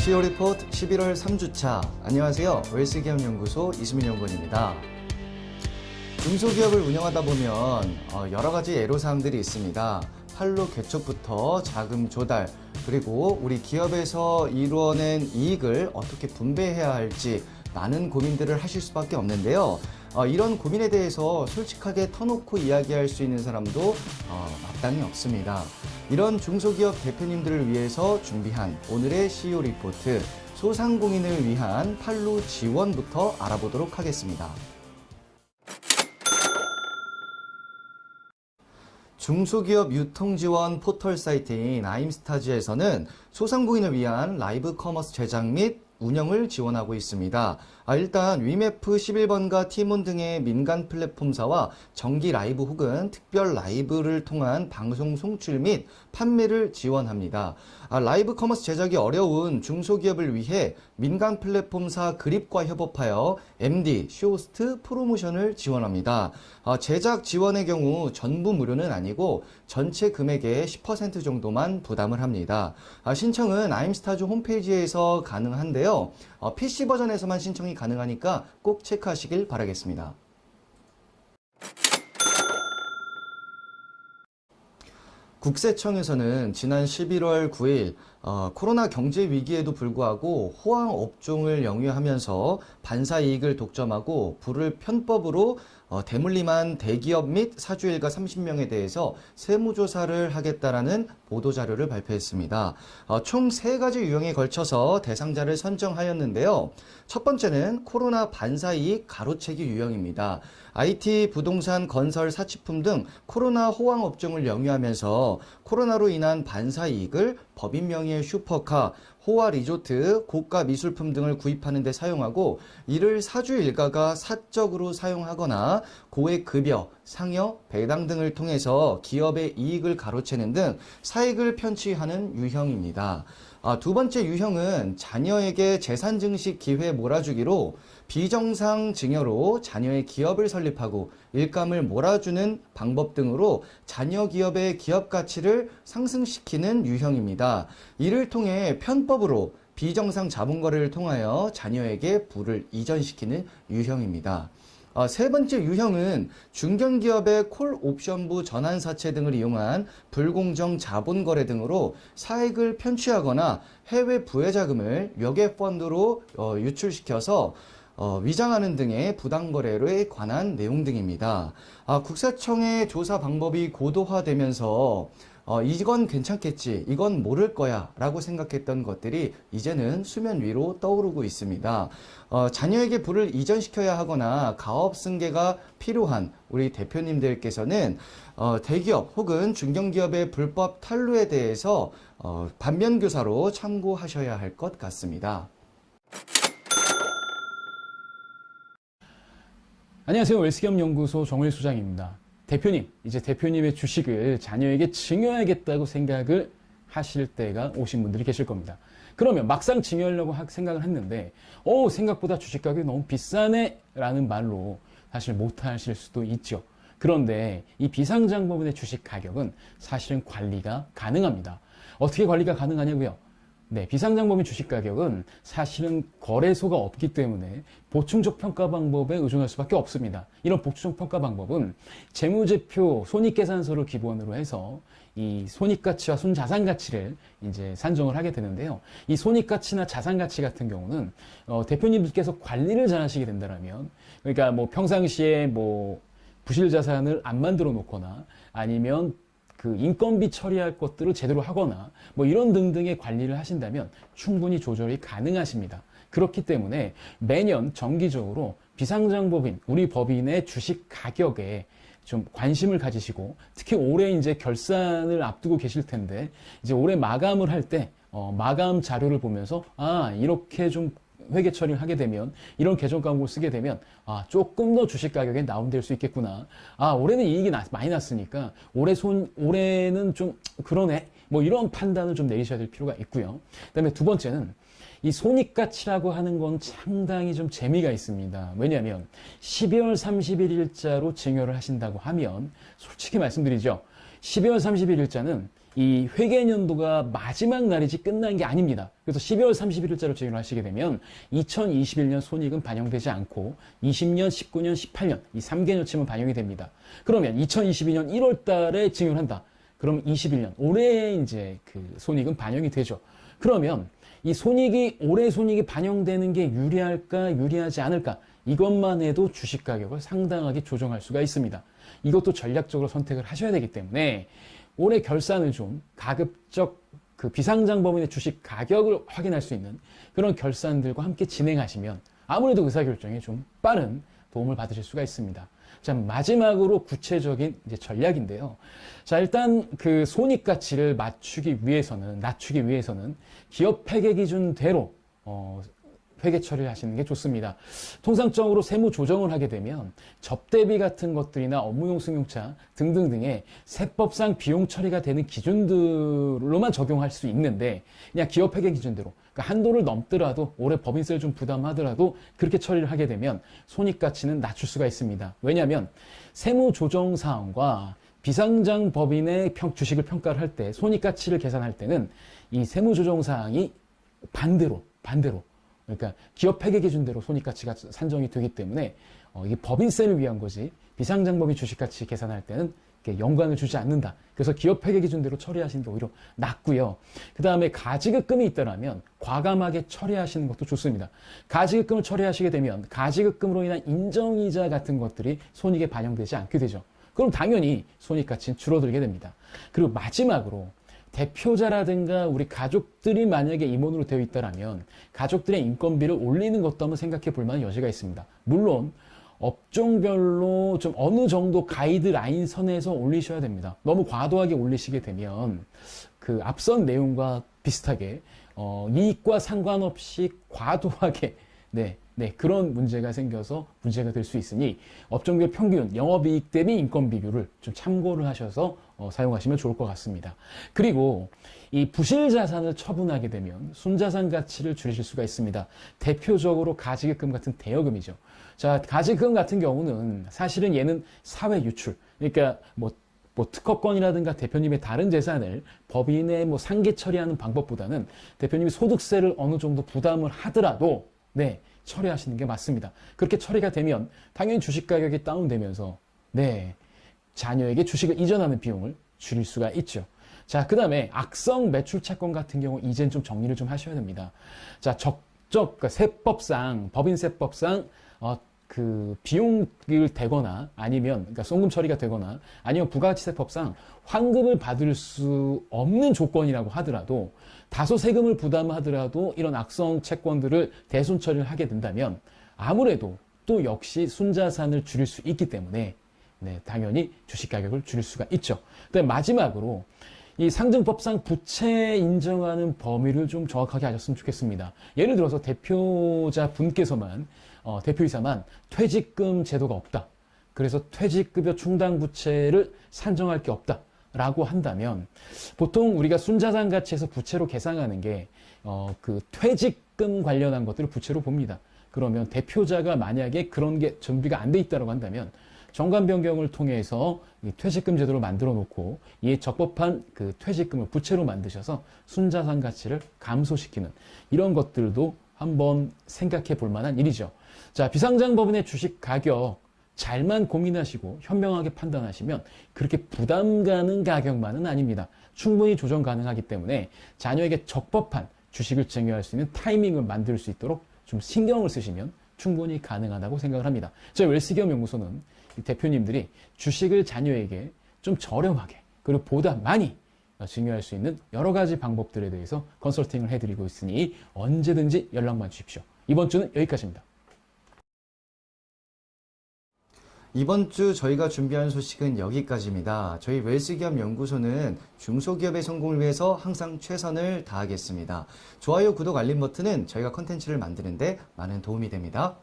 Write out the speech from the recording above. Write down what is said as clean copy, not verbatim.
CEO 리포트 11월 3주차. 안녕하세요. 웰스기업연구소 이수민 연구원입니다. 중소기업을 운영하다 보면 여러 가지 애로사항들이 있습니다. 판로 개척부터 자금 조달, 그리고 우리 기업에서 이루어낸 이익을 어떻게 분배해야 할지 많은 고민들을 하실 수밖에 없는데요. 이런 고민에 대해서 솔직하게 터놓고 이야기할 수 있는 사람도 마땅히 없습니다. 이런 중소기업 대표님들을 위해서 준비한 오늘의 CEO 리포트, 소상공인을 위한 판로 지원부터 알아보도록 하겠습니다. 중소기업 유통지원 포털 사이트인 아임스타즈에서는 소상공인을 위한 라이브 커머스 제작 및 운영을 지원하고 있습니다. 일단 위메프 11번가 티몬 등의 민간 플랫폼사와 정기 라이브 혹은 특별 라이브를 통한 방송 송출 및 판매를 지원합니다. 라이브 커머스 제작이 어려운 중소기업을 위해 민간 플랫폼사 그립과 협업하여 MD, 쇼호스트, 프로모션을 지원합니다. 제작 지원의 경우 전부 무료는 아니고 전체 금액의 10% 정도만 부담을 합니다. 신청은 아임스타즈 홈페이지에서 가능한데요. PC 버전에서만 신청이 가능하니까 꼭 체크하시길 바라겠습니다. 국세청에서는 지난 11월 9일 코로나 경제 위기에도 불구하고 호황 업종을 영위하면서 반사 이익을 독점하고 부를 편법으로 대물림한 대기업 및 사주일가 30명에 대해서 세무조사를 하겠다라는 보도자료를 발표했습니다. 총 3가지 유형에 걸쳐서 대상자를 선정하였는데요. 첫 번째는 코로나 반사이익 가로채기 유형입니다. IT, 부동산, 건설, 사치품 등 코로나 호황 업종을 영위하면서 코로나로 인한 반사이익을 법인 명의의 슈퍼카, 호화 리조트, 고가 미술품 등을 구입하는 데 사용하고 이를 사주 일가가 사적으로 사용하거나 고액 급여, 상여, 배당 등을 통해서 기업의 이익을 가로채는 등 사익을 편취하는 유형입니다. 두 번째 유형은 자녀에게 재산 증식 기회 몰아주기로 비정상 증여로 자녀의 기업을 설립하고 일감을 몰아주는 방법 등으로 자녀 기업의 기업 가치를 상승시키는 유형입니다. 이를 통해 편법으로 비정상 자본 거래를 통하여 자녀에게 부를 이전시키는 유형입니다. 세 번째 유형은 중견기업의 콜 옵션부 전환 사채 등을 이용한 불공정 자본 거래 등으로 사익을 편취하거나 해외 부의 자금을 여객 펀드로 유출시켜서 위장하는 등의 부당거래에 관한 내용 등입니다. 국세청의 조사 방법이 고도화되면서 이건 괜찮겠지, 이건 모를 거야 라고 생각했던 것들이 이제는 수면 위로 떠오르고 있습니다. 자녀에게 부를 이전시켜야 하거나 가업 승계가 필요한 우리 대표님들께서는 대기업 혹은 중견기업의 불법 탈루에 대해서 반면교사로 참고하셔야 할 것 같습니다. 안녕하세요. 웰스기업연구소 정일 소장입니다. 대표님, 이제 대표님의 주식을 자녀에게 증여해야겠다고 생각을 하실 때가 오신 분들이 계실 겁니다. 그러면 막상 증여하려고 생각을 했는데 생각보다 주식 가격이 너무 비싸네 라는 말로 사실 못하실 수도 있죠. 그런데 이 비상장법인의 주식 가격은 사실은 관리가 가능합니다. 어떻게 관리가 가능하냐고요? 네, 비상장법인 주식 가격은 사실은 거래소가 없기 때문에 보충적 평가 방법에 의존할 수밖에 없습니다. 이런 보충적 평가 방법은 재무제표 손익계산서를 기본으로 해서 이 손익가치와 손자산가치를 이제 산정을 하게 되는데요. 이 손익가치나 자산가치 같은 경우는 대표님께서 관리를 잘 하시게 된다면, 그러니까 뭐 평상시에 뭐 부실 자산을 안 만들어 놓거나 아니면 그 인건비 처리할 것들을 제대로 하거나 뭐 이런 등등의 관리를 하신다면 충분히 조절이 가능하십니다. 그렇기 때문에 매년 정기적으로 비상장법인, 우리 법인의 주식 가격에 좀 관심을 가지시고, 특히 올해 이제 결산을 앞두고 계실 텐데 이제 올해 마감을 할 때 마감 자료를 보면서 이렇게 좀 회계 처리를 하게 되면, 이런 계정 광고를 쓰게 되면 조금 더 주식 가격에 다운될 수 있겠구나. 올해는 이익이 많이 났으니까 올해는 좀 그러네. 뭐 이런 판단을 좀 내리셔야 될 필요가 있고요. 그다음에 두 번째는 이 손익가치라고 하는 건 상당히 좀 재미가 있습니다. 왜냐하면 12월 31일자로 증여를 하신다고 하면 솔직히 말씀드리죠. 12월 31일자는 이 회계연도가 마지막 날이지 끝난 게 아닙니다. 그래서 12월 31일자로 증여를 하시게 되면 2021년 손익은 반영되지 않고 20년, 19년, 18년 이 3개년치만 반영이 됩니다. 그러면 2022년 1월 달에 증여를 한다. 그럼 21년 올해 이제 그 손익은 반영이 되죠. 그러면 이 손익이 올해 손익이 반영되는 게 유리할까 유리하지 않을까 이것만 해도 주식 가격을 상당하게 조정할 수가 있습니다. 이것도 전략적으로 선택을 하셔야 되기 때문에 올해 결산을 좀 가급적 그 비상장 범위의 주식 가격을 확인할 수 있는 그런 결산들과 함께 진행하시면 아무래도 의사결정에 좀 빠른 도움을 받으실 수가 있습니다. 자, 마지막으로 구체적인 이제 전략인데요. 자, 일단 그 손익 가치를 낮추기 위해서는 기업 회계 기준대로 회계 처리를 하시는 게 좋습니다. 통상적으로 세무 조정을 하게 되면 접대비 같은 것들이나 업무용 승용차 등등등의 세법상 비용 처리가 되는 기준들로만 적용할 수 있는데 그냥 기업 회계 기준대로 그러니까 한도를 넘더라도 올해 법인세를 좀 부담하더라도 그렇게 처리를 하게 되면 손익 가치는 낮출 수가 있습니다. 왜냐하면 세무 조정 사항과 비상장 법인의 주식을 평가를 할 때 손익 가치를 계산할 때는 이 세무 조정 사항이 반대로 그러니까 기업 회계 기준대로 손익 가치가 산정이 되기 때문에 이게 법인세를 위한 거지 비상장 법인 주식 가치 계산할 때는 연관을 주지 않는다. 그래서 기업 회계 기준대로 처리하시는 게 오히려 낫고요. 그 다음에 가지급금이 있다면 과감하게 처리하시는 것도 좋습니다. 가지급금을 처리하시게 되면 가지급금으로 인한 인정이자 같은 것들이 손익에 반영되지 않게 되죠. 그럼 당연히 손익 가치는 줄어들게 됩니다. 그리고 마지막으로 대표자라든가 우리 가족들이 만약에 임원으로 되어 있다면 가족들의 인건비를 올리는 것도 한번 생각해 볼 만한 여지가 있습니다. 물론 업종별로 좀 어느 정도 가이드라인 선에서 올리셔야 됩니다. 너무 과도하게 올리시게 되면 그 앞선 내용과 비슷하게 이익과 상관없이 과도하게 그런 문제가 생겨서 문제가 될 수 있으니 업종별 평균 영업이익 대비 인건 비율을 좀 참고를 하셔서 사용하시면 좋을 것 같습니다. 그리고 이 부실 자산을 처분하게 되면 순자산 가치를 줄이실 수가 있습니다. 대표적으로 가지급금 같은 대여금이죠. 자, 가지급금 같은 경우는 사실은 얘는 사회 유출, 그러니까 뭐 특허권이라든가 대표님의 다른 재산을 법인에 상계 처리하는 방법보다는 대표님이 소득세를 어느 정도 부담을 하더라도 처리하시는 게 맞습니다. 그렇게 처리가 되면 당연히 주식 가격이 다운되면서 자녀에게 주식을 이전하는 비용을 줄일 수가 있죠. 자, 그 다음에 악성 매출 채권 같은 경우 이젠 좀 정리를 좀 하셔야 됩니다. 자, 그러니까 세법상 법인세법상 그 비용을 대거나 아니면 그러니까 송금 처리가 되거나 아니면 부가가치세법상 환급을 받을 수 없는 조건이라고 하더라도 다소 세금을 부담하더라도 이런 악성 채권들을 대손 처리를 하게 된다면 아무래도 또 역시 순자산을 줄일 수 있기 때문에 당연히 주식 가격을 줄일 수가 있죠. 그다음에 마지막으로 이 상증법상 부채 인정하는 범위를 좀 정확하게 하셨으면 좋겠습니다. 예를 들어서 대표자 분께서만 대표이사만 퇴직금 제도가 없다. 그래서 퇴직급여 충당 부채를 산정할 게 없다. 라고 한다면 보통 우리가 순자산 가치에서 부채로 계산하는 게 그 퇴직금 관련한 것들을 부채로 봅니다. 그러면 대표자가 만약에 그런 게 준비가 안 돼 있다고 한다면 정관 변경을 통해서 이 퇴직금 제도를 만들어 놓고 이에 적법한 그 퇴직금을 부채로 만드셔서 순자산 가치를 감소시키는 이런 것들도 한번 생각해 볼 만한 일이죠. 자, 비상장 법인의 주식 가격 잘만 고민하시고 현명하게 판단하시면 그렇게 부담 가는 가격만은 아닙니다. 충분히 조정 가능하기 때문에 자녀에게 적법한 주식을 증여할 수 있는 타이밍을 만들 수 있도록 좀 신경을 쓰시면 충분히 가능하다고 생각을 합니다. 저희 웰스기업 연구소는 대표님들이 주식을 자녀에게 좀 저렴하게 그리고 보다 많이 증여할 수 있는 여러 가지 방법들에 대해서 컨설팅을 해드리고 있으니 언제든지 연락만 주십시오. 이번 주는 여기까지입니다. 이번 주 저희가 준비한 소식은 여기까지입니다. 저희 웰스기업 연구소는 중소기업의 성공을 위해서 항상 최선을 다하겠습니다. 좋아요, 구독, 알림 버튼은 저희가 컨텐츠를 만드는데 많은 도움이 됩니다.